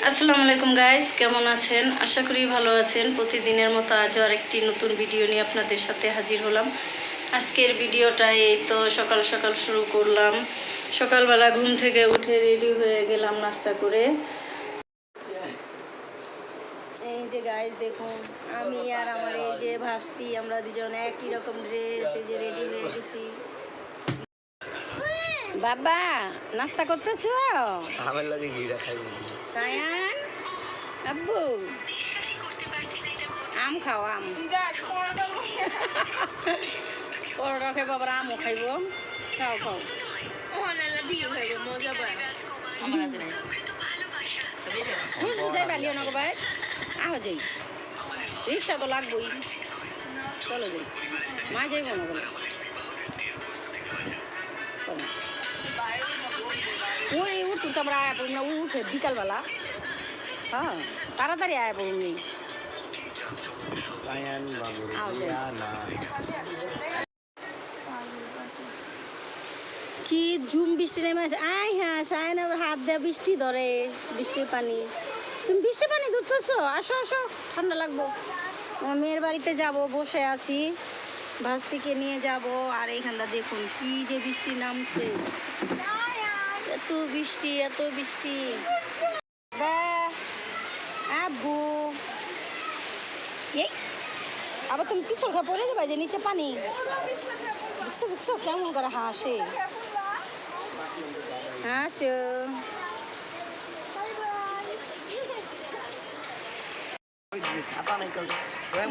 আসসালামু আলাইকুম গাইস, কেমন আছেন? আশা করি ভালো আছেন। প্রতিদিনের মতো আজও আরেকটি নতুন ভিডিও নিয়ে আপনাদের সাথে হাজির হলাম। আজকের ভিডিওটা এই তো সকাল সকাল শুরু করলাম। সকালবেলা ঘুম থেকে উঠে রেডি হয়ে গেলাম নাস্তা করে। এই যে গাইস দেখুন, আমি আর আমার এই যে ভাস্তি, আমরা দুজন একই রকম ড্রেস, এই যে রেডি হয়ে গেছি। বাবা নাস্তা করতেছো? আমার লাগে ঘিরা খাই সায়ান আব্বু আম খাও, আম পরোটা খাইব, আবার আমও খাইব। খাও খাও। বুঝাই পালিও না গো ভাই, আহ যাই, রিক্সা তো লাগবই, চলো যাই, মা যাইব না বলে ওই উঠতুম তো আমরা আয়া পড়ুম না, উঠে বিকালবেলা। হ্যাঁ তাড়াতাড়ি আয়া পড়ুম নি। কি ঝুম বৃষ্টি নেমে আছে। আয় হ্যাঁ, সায়ন আবার হাত দেওয়া বৃষ্টি ধরে, বৃষ্টির পানি। তুমি বৃষ্টির পানি ধরতেছো? আসো আসো, ঠান্ডা লাগবো। আমার মেয়ের বাড়িতে যাব, বসে আছি, ভাস্তিকে নিয়ে যাব। আর এইখানটা দেখুন কি যে বৃষ্টি নামছে, এত বৃষ্টি এত বৃষ্টি। আব্বু এই আবার তুমি পিছল খা পড়ে যাবে যে নিচে পানি। বুঝছো বুঝছো কেমন করে হাসে, হাসো।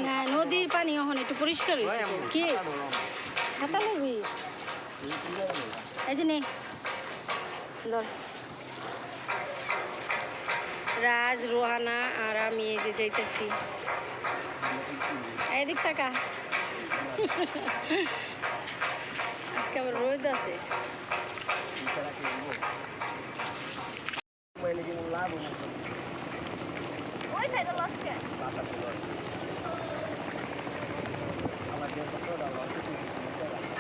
হ্যাঁ নদীর পানি এখন একটু পরিষ্কার হয়েছে। কি ছাতা লাগবি? এই যে নে ধর। রাজ, রোহানা আর আমি এই যে যাইতেছি। এদিক টাকা আজকে আবার রোদ আছে।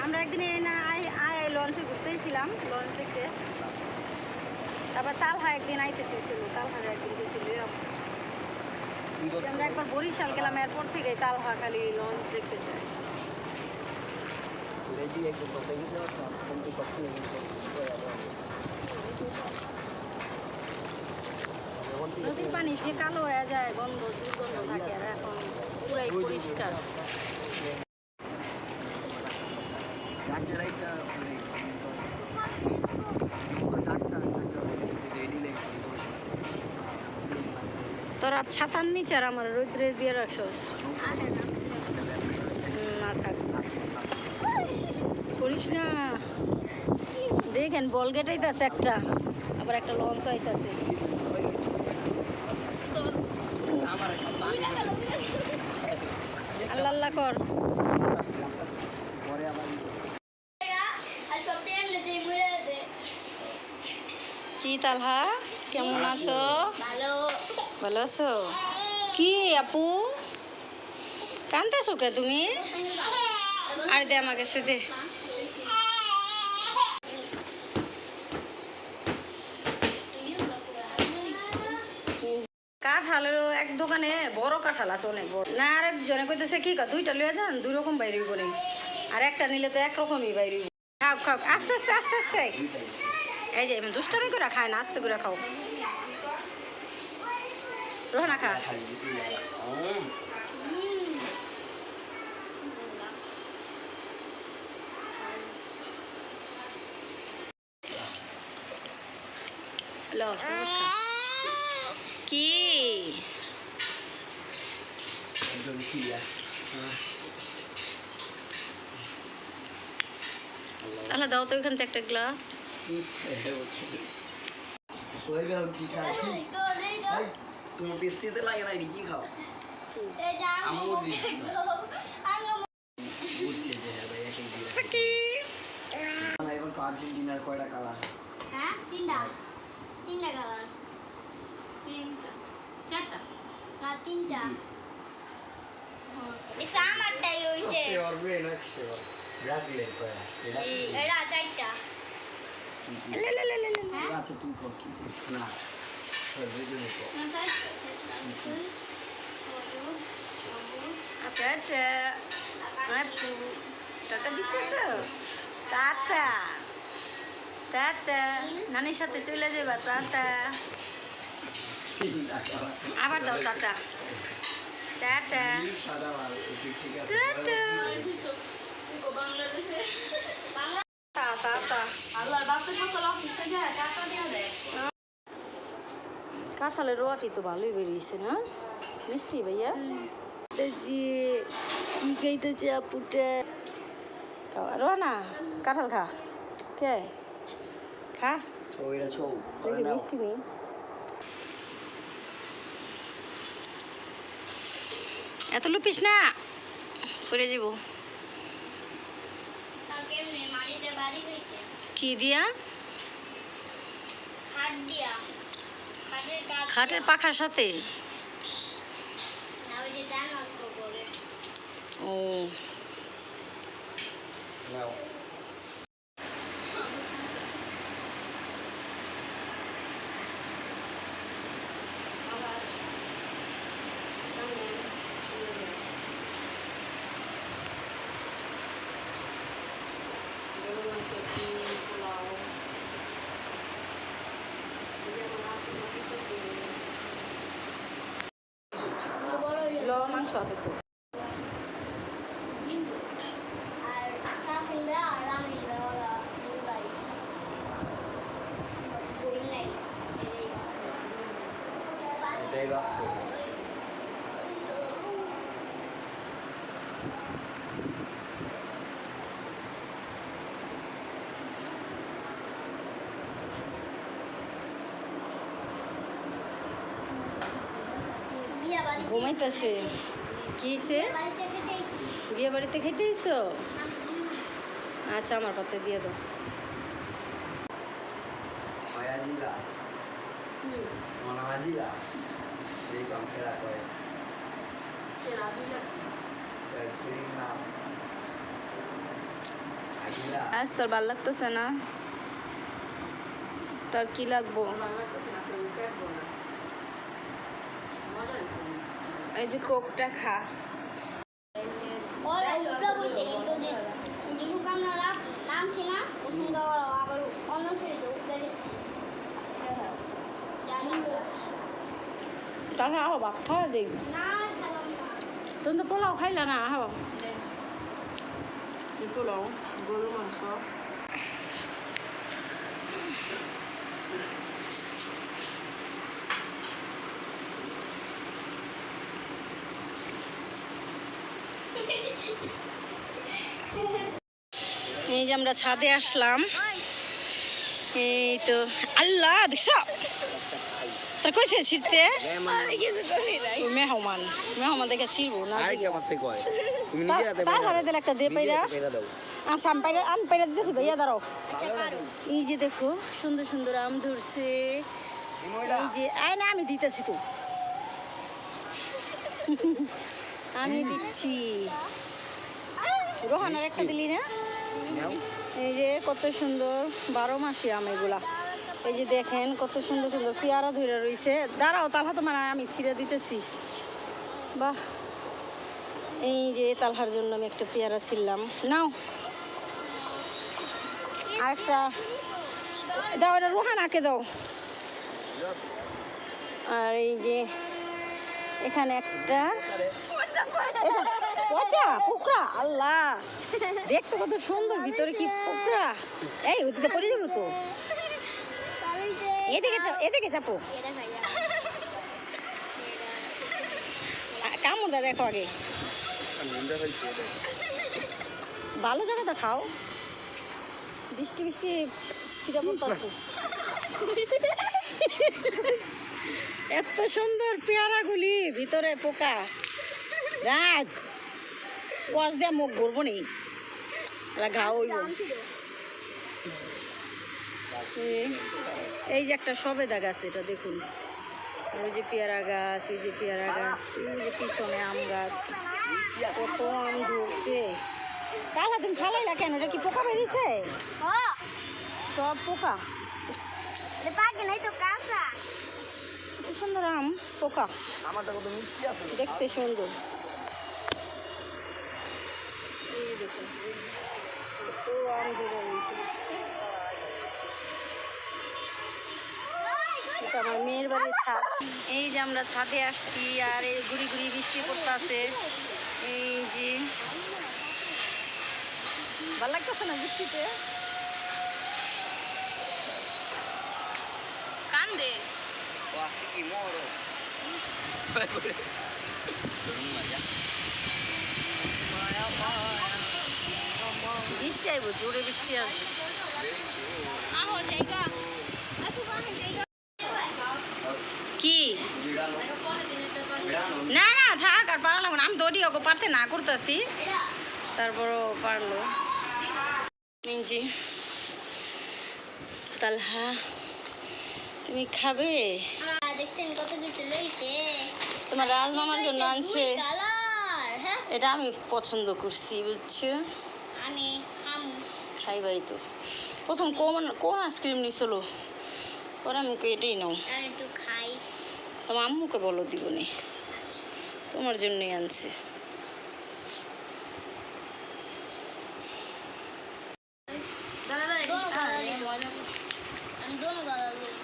আমরা একদিন লঞ্চে ঘুরতেছিলাম, লঞ্চ থেকে তারপর তালহা একদিন আইতে চেয়েছিল, তালহার একদিন গেছিল। আমরা একবার বরিশাল গেলাম, এরপর থেকে তালহা খালি লঞ্চ দেখতে চাই। নদীর পানি যে কালো হয়ে যায়, গন্ধ দুর্গন্ধ থাকে, আর এখন পুরাই পরিষ্কার। তোরা ছাতার নিচে আর আমার রৌদ্রে দিয়ে রাখছস না, থাক করিস না। দেখেন বল গেট আইতাছে একটা, আবার একটা লঞ্চ আইতাছে। আল্লাহ আল্লাহ কর। কি তালহা, কেমন আছো? ভালো আছো? কি আপু কান্দাছো কে তুমি? আর দে আমার কাছে দে। কাঁঠালের এক দোকানে বড় কাঁঠাল আছে, অনেক বড় না। আর একজনে কইতেছে কি দুইটা লিয়ে যান, দুই রকম বাইরে হইব না, আর একটা নিলে তো একরকমই বাইরে হইব। খাও খাও, আস্তে আস্তে আস্তে আস্তে। এই যে দুষ্টামি করে খায় না, আস্তে করে খাও। রোহানা খা। কি তাহলে দাও তো ওইখান থেকে একটা গ্লাস। তোমার পেস্টিসে লাগে না, কি খাও? আর্জেন্টিনার কয়টা কালার? হ্যাঁ তিনটা কালার, চারটা না তিনটা। আমারটাই হইছে ব্রাজিলের কয়টা? এটা চারটা। আচ্ছা তুই কর কি না টাটা আপু টাটা দিতেছ টাটা টাটা নানির সাথে চলে যাবা টাটা আবার দাও টাটা টাটা টাটা কাঁঠালের রোয়াটি তো ভালোই বেরিয়েছে না মিষ্টি ভাইয়া যে কি খাইতেছে আপুটা রোনা কাঁঠাল খা কে খা ছবিটা ছৌ দেখি মিষ্টি নেই এত লুপিস না করে যাব কেমনে মাটিতে বাড়ি হইছে কি দিয়া খাট দিয়া খাটের কাজ খাটের পাখার সাথে না ওই যে জানত করে ও নাও বড় হইলো ল মাংস আছে তো আর কাফিন বে আর রামিন বে ওরা দুই ভাই বই নাই এটাই বাস্তব বিয়া বাড়ি ঘুমাইতেছে কি সে বাড়িতে খেতেইছি বিয়ে বাড়িতে খেতে দিছো আচ্ছা আমার পাতে দিয়ে দাও মায়াজিলা মনাজিলা দেখলাম ফেরা করে সিঁড়ির নাম আজিলা আজ তোর ভাল লাগতেছে না তোর কি লাগবো এই যে কোকটা খা ওরা উল্টা বসে কিন্তু যে যেসব কামনারা নামছে না ওর সঙ্গে ওরা আবার অন্য শরীরে উঠে গেছে জানি তাহলে আহো ভাত খাওয়া দেখবি না খেলাম না তুমি তো পোলাও খাইলা না আহো কি পোলাও গরু মাংস এই যে আমরা ছাদে আসলাম এই তো আল্লাহ দেখছ তোর কইছে ছিড়তে ওই মেহমান দেখে ছিড়বো না আর কি আমার থেকে কয় তুমি নিজে হাতে তাহলে দিলে একটা দে পাইরা পেরা দাও আচ্ছা আমি পাইরা দিতেছি ভাইয়া দাঁড়াও এই যে দেখো সুন্দর সুন্দর আম ধরছে এই যে না আমি দিতেছি তো আমি দিচ্ছি রোহানার একটা দিলি না নাও এই যে কত সুন্দর 12 মাসি আম এগুলা এই যে দেখেন কত সুন্দর সুন্দর পেয়ারা ধরে রয়েছে দাঁড়াও তালহা তো মানে আমি ছিঁড়ে দিতেছি বাহ এই যে তালহার জন্য আমি একটা পেয়ারা ছিললাম নাও আর একটা দাও এটা রোহানাকে দাও আর এই যে এখানে একটা পচা পোকরা আল্লাহ দেখতে কত সুন্দর ভিতরে কি পোকরা এই ওদিকে পড়ে যাবো তো এদিকে চাপো কামড়টা দেখো আগে ভালো জায়গাটা খাও বৃষ্টি বৃষ্টি ছিটা পড়তেছে এত সুন্দর পেয়ারাগুলি ভিতরে পোকা রাজ কষ দিয়ে মুখ ঘুরবো নি ঘাও হইব এই যে একটা সবেদা গাছ এটা দেখুন ওই যে পেয়ারা গাছ এই যে পেয়ারা গাছ এই যে পিছনে আম গাছ কত আম ধরছে কালা দিন খালাইলা কেন এটা কি পোকা বেরিয়েছে সব পোকা পাকে নাই তো কাঁচা সুন্দর আম, পোকা আমারটা কত মিষ্টি আছে। দেখতে সুন্দর। এই দেখুন কত আম ধরে রয়েছে। এটা আমার মেয়ের বাড়ির ছাদ। এই যে আমরা ছাদে আসছি আর এই গুড়ি গুড়ি বৃষ্টি পড়তেছে। এই যে ভালো লাগতেছে না বৃষ্টিতে? কান্দে ও আজকে কি মরো। বৃষ্টি আইব, জোরে বৃষ্টি আসবে। আহো জায়গা কি না না থাক, আর পারা লাগবে না। আমি দৌড়ি ওকে পারতে না করতেছি, তারপরও পারলো। জি তালহা, তুমি খাবে? দেখছেন কত কিছু লইছে। তোমার রাজমামার জন্য আনছে। কালার হ্যাঁ এটা আমি পছন্দ করছি, বুঝছো? আমি খামু। খাইবাই তো। প্রথম কোন কোন আইসক্রিম নিছিল, পরে আমি কই এটাই নাও। আমি একটু খাই। তোমার আম্মুকে বলো দিবনি, তোমার জন্যই আনছে। दोनों कलर ले लो। हम दोनों कलर ले लो।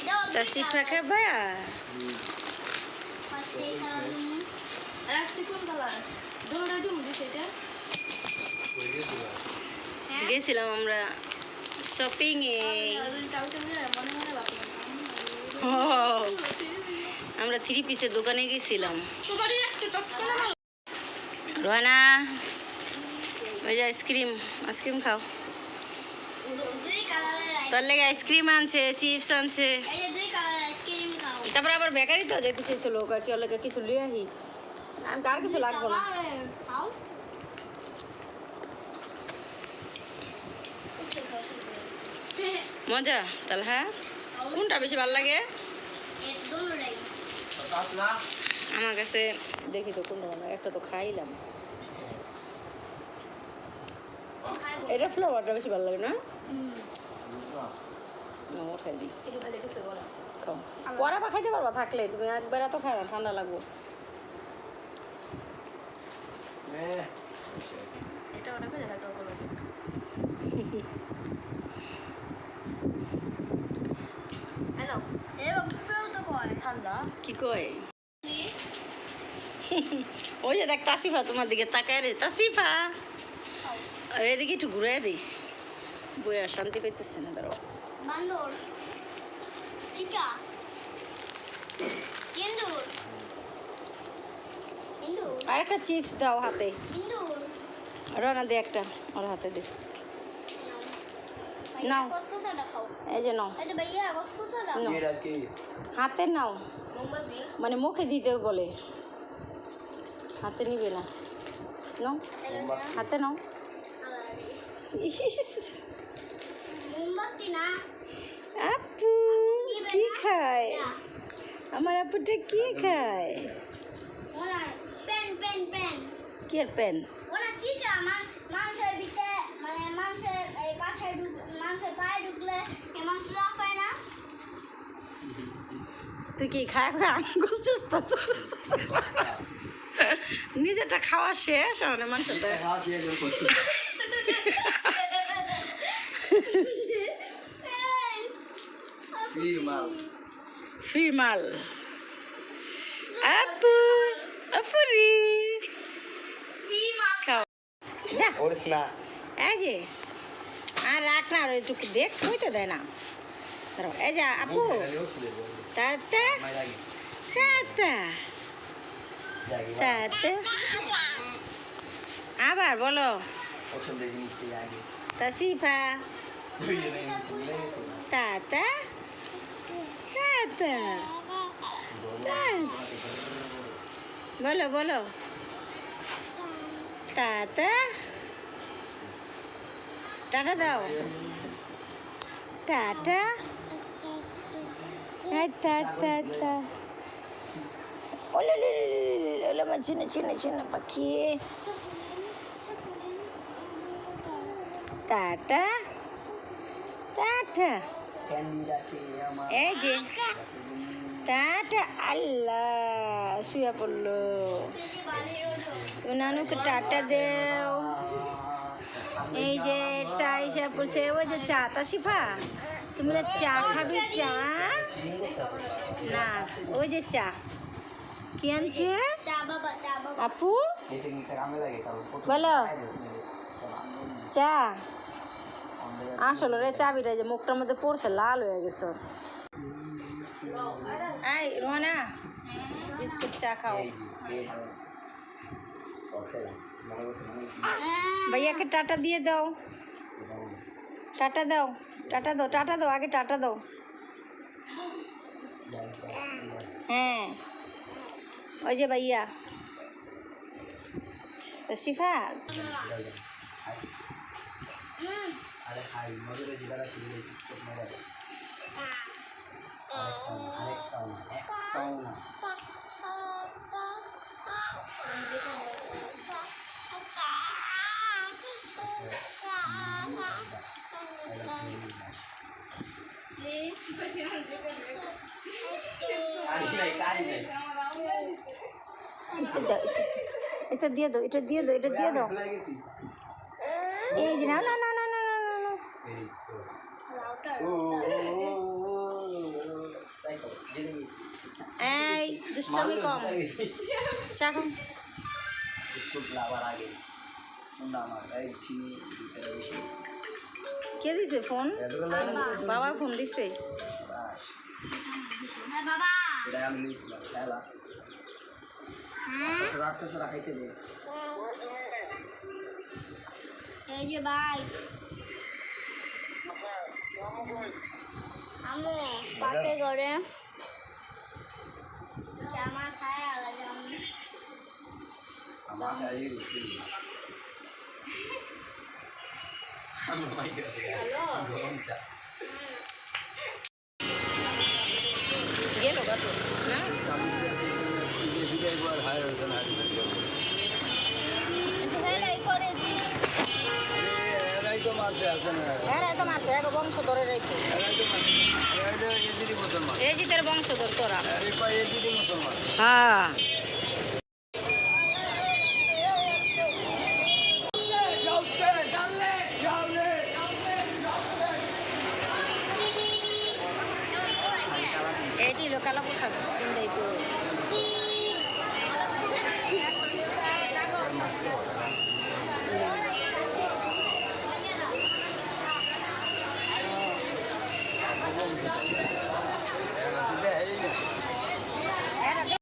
जाओ তা সিফা খাবা? फर्स्ट एक कलर लूं। রাস্তি কোন কালার দোলটা দিমু দি সেটা हैं? গেছিলাম আমরা শপিং এ। টাউটা মিলে মনে মনে বাকি আমরা 3 পিসের দোকানে গেছিলাম। তোমারই একটু চটকা না রোহানা, ওই যে আইসক্রিম, আইসক্রিম খাও। দুই কালারের তোর লেগে আইসক্রিম আনছে, চিপস আনছে। এই যে দুই কালারের আইসক্রিম খাও। তারপর আবার বেকারিতেও যেতে চেয়েছিল, কি ওকে কিছু লিয়ে আহি। আমি কার কিছু লাগবো না। কালারের খাও। ওকে খাও শুরু করে। মজা তাহলে। হ্যাঁ, কোনটা বেশি ভালো লাগে? এই দোনোটাই। কাজ না আমার কাছে দেখি তো কোনটা ভালো লাগে। একটা তো খাইলাম, এটা ফ্লেভারটা বেশি ভালো লাগে না? না, ও খাই দিই, একটু খালি কিছু বলো খাও। পরে আবার খাইতে পারবা থাকলে, তুমি একবার এত খাই না, ঠান্ডা লাগবো। এটা অনেক হয়ে যায়, হ্যালো এই বাবুটাও তো কয়। ঠান্ডা কি কয়? ওই যে দেখ তাসিফা তোমার দিকে তাকায় রে, তাসিফা আর এদিকে একটু ঘুরে দিই। বইয়া শান্তি পাইতেছে না, দাঁড়াও। বান্দর। চিকা। ইন্দুর। ইন্দুর। আর একটা চিপস দাও হাতে। ইন্দুর। রানা দে একটা, ওর হাতে দে। নাও। কসকসাটা খাও। এই যে নাও, এই যে ভাইয়া কসকসাটা। নাও। এটা কি হাতে নাও, মোমবাতি মানে মুখে দিতে বলে, হাতে নিবে না। নাও, হাতে নাও। মোমবাতি না। আপু কি খায়? আমার আপুটা কি খায়? ওনা পেন পেন পেন। কি আর পেন? ওনা চিকা মাংসের ভিতরে মানে মাংসের এই পাশে মাংসের পায়ে ঢুকলে এই মাংস লাফায় না। তুই কি খায় খায় আঙ্গুল চুষতাছ? নিজেরটা খাওয়া শেষ, মানে মাংসটা খাওয়া শেষ করতে ফ্রি মাল। ফ্রি মাল। আপু, আপুরি খাও, যা। ওরিস না এই যে আর রাখ না, আর একটু দেখ, কইতে দেয় না। দাঁড়াও, এই যে আপু, তাতে তাতে তাতে আবার বলো। ওষুধ দিয়ে জিনিস দিয়ে আগে তাসিফা তাতা তাতা বলো বলো টাটা, টাটা দাও, টাটা। টাটা ওলা মা চিনে চিনে চিনে পাখি। Tata tata. ক্যান্ডি রাখে আমার এই যে টাটা আল্লাহ শুয়ে পড়লো কেজি বালির ওজন তুমি নানুকে টাটা দেও এই যে চা এসে পড়ছে ওই যে চা তা শিফা তুমি না চা খাবি চা না ওই যে চা কি আনছে চা বাবা আপু এটা কি কামে লাগে তারপর বলো চা আসলে রে চাবিটা যে মুখটার মধ্যে পড়ছে লাল হয়ে গেছে ওর। এই রোহানা বিস্কুট চা খাও এই যে এই ওকে মনে করছে মানে ভাইয়াকে টাটা দিয়ে দাও টাটা দাও টাটা দাও টাটা দাও আগে টাটা দাও হ্যাঁ ওই যে ভাইয়া তো শিফা আরে খাই মজুরে জিবারা শুরু হয়েছে খুব মজা করে আরেকটাও না একটাও না কারি নাই এটা দিয়ে দাও এটা দিয়ে দাও এটা দিয়ে দাও ভুলে গেছি এই যে না না না না না না না না ভেরি গুড ও তাই তো জেনে এই দুষ্টামি কম চা খাও বিস্কুট লাভার আগে না আমার এই চিনি দিতে বেশি কে দিছে ফোন বাবা ফোন দিছে বাস হ্যাঁ বাবা এটা আমি নিয়েছিলাম খেলা রাখতে রাখাইতে দে এই যে ভাই আমু পাতে করে জামা খায় আলাদা আমি আমার খাই রুটি আমি মাই গরম চা গেল কত না একবার হায়ার হয়েছে না হেলাই করে কি এরাই তো মারছে আছে না হ্যাঁ তো মারছে এক বংশ ধরে রেখো এরাই তো মারছে এজিদি মুসলমান এই যে তোর বংশধর তোরা এজিদি মুসলমান হ্যাঁ এই যে কালা পোশাক